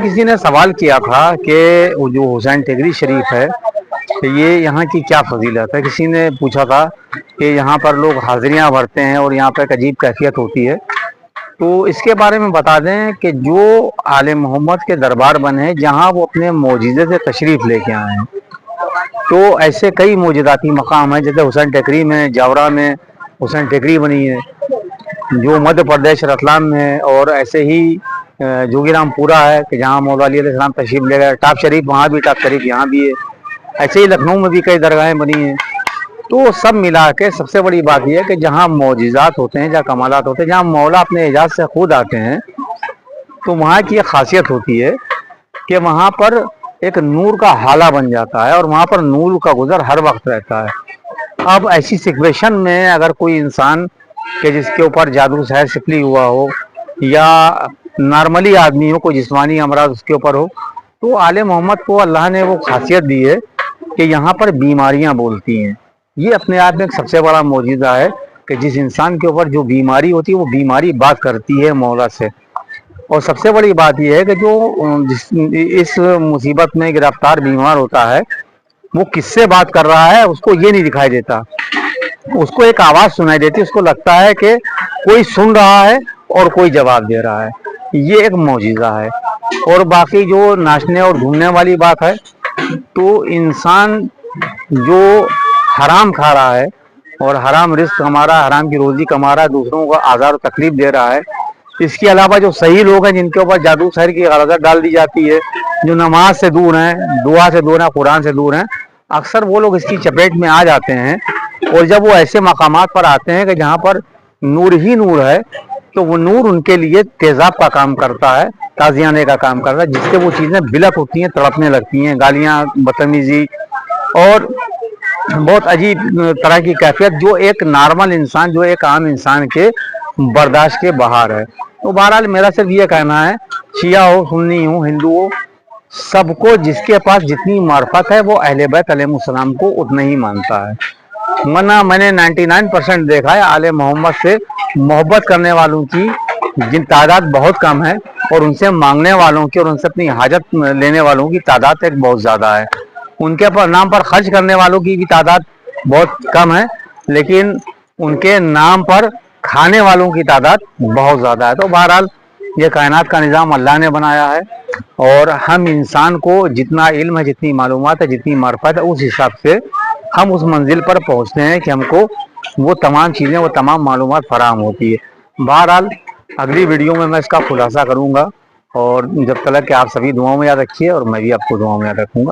किसी ने सवाल किया था कि वो जो हुसैन टेकरी शरीफ है तो ये यहाँ की क्या फजीलत है। किसी ने पूछा था कि यहाँ पर लोग हाजिरियाँ भरते हैं और यहाँ पर एक अजीब कैफियत होती है। तो इसके बारे में बता दें कि जो आले मोहम्मद के दरबार बने हैं जहाँ वो अपने मोजिज़े से तशरीफ़ लेके आए हैं, तो ऐसे कई मोजिज़ाती मकाम हैं। जैसे हुसैन टेकरी में, जावरा में हुसैन टेकरी बनी है जो मध्य प्रदेश रतलाम में है, और ऐसे ही जोगीरामपुरा है कि जहाँ मौला अली अलैहिस्सलाम तशरीफ़ ले गए। टाप शरीफ वहाँ भी, टाप शरीफ यहाँ भी है। ऐसे ही लखनऊ में भी कई दरगाहें बनी हैं। तो सब मिला के सबसे बड़ी बात यह है कि जहाँ मौजिज़ात होते हैं, जहाँ कमालात होते हैं, जहाँ मौला अपने एजाज़ से खुद आते हैं, तो वहाँ की एक खासियत होती है कि वहाँ पर एक नूर का हाला बन जाता है और वहाँ पर नूर का गुजर हर वक्त रहता है। अब ऐसी सिचुएशन में अगर कोई इंसान के जिसके ऊपर जादू सहर सिपली हुआ हो या नॉर्मली आदमी हो, कोई जिस्मानी अमराज उसके ऊपर हो, तो आले मोहम्मद को अल्लाह ने वो खासियत दी है कि यहाँ पर बीमारियाँ बोलती हैं। ये अपने आप में एक सबसे बड़ा मौजूदा है कि जिस इंसान के ऊपर जो बीमारी होती है वो बीमारी बात करती है मौला से। और सबसे बड़ी बात यह है कि जो इस मुसीबत में गिरफ्तार बीमार होता है वो किससे बात कर रहा है उसको ये नहीं दिखाई देता। उसको एक आवाज़ सुनाई देती है, उसको लगता है कि कोई सुन रहा है और कोई जवाब दे रहा है। ये एक मौजिज़ा है। और बाकी जो नाचने और घूमने वाली बात है, तो इंसान जो हराम खा रहा है और हराम रिस्क कमा रहा है, हराम की रोज़ी कमा रहा है, दूसरों को आज़ार और तकलीफ दे रहा है। इसके अलावा जो सही लोग हैं जिनके ऊपर जादू सहर की गलत डाल दी जाती है, जो नमाज से दूर हैं, दुआ से दूर हैं, कुरान से दूर हैं, अक्सर वो लोग इसकी चपेट में आ जाते हैं। और जब वो ऐसे मकामात पर आते हैं कि जहाँ पर नूर ही नूर है, तो वो नूर उनके लिए तेज़ाब का काम करता है, ताज़ियाने का काम करता है, जिससे वो चीज़ें बिलक उठती हैं, तड़पने लगती हैं, गालियाँ, बदतमीजी और बहुत अजीब तरह की कैफियत जो एक नॉर्मल इंसान, जो एक आम इंसान के बर्दाश्त के बाहर है। तो बहरहाल मेरा सिर्फ ये कहना है, शिया हो, सुन्नी हो, हिंदू हो, सबको जिसके पास जितनी मार्फत है वो अहले बैत अलैहिस्सलाम को उतना ही मानता है। वरना मैंने 99% देखा है आले मोहम्मद से मोहब्बत करने वालों की जिन तादाद बहुत कम है, और उनसे मांगने वालों की और उनसे अपनी हाजत लेने वालों की तादाद एक बहुत ज़्यादा है। उनके पर नाम पर खर्च करने वालों की भी तादाद बहुत कम है, लेकिन उनके नाम पर खाने वालों की तादाद बहुत ज़्यादा है। तो बहरहाल ये कायनात का निज़ाम अल्लाह ने बनाया है, और हम इंसान को जितना इल्म है, जितनी मालूमात है, जितनी मार्फत है, उस हिसाब से हम उस मंजिल पर पहुँचते हैं कि हमको वो तमाम चीज़ें, वो तमाम मालूमात फराहम होती है। बहरहाल अगली वीडियो में मैं इसका खुलासा करूँगा, और जब तक कि आप सभी दुआओं में याद रखिए और मैं भी आपको दुआओं में याद रखूँगा।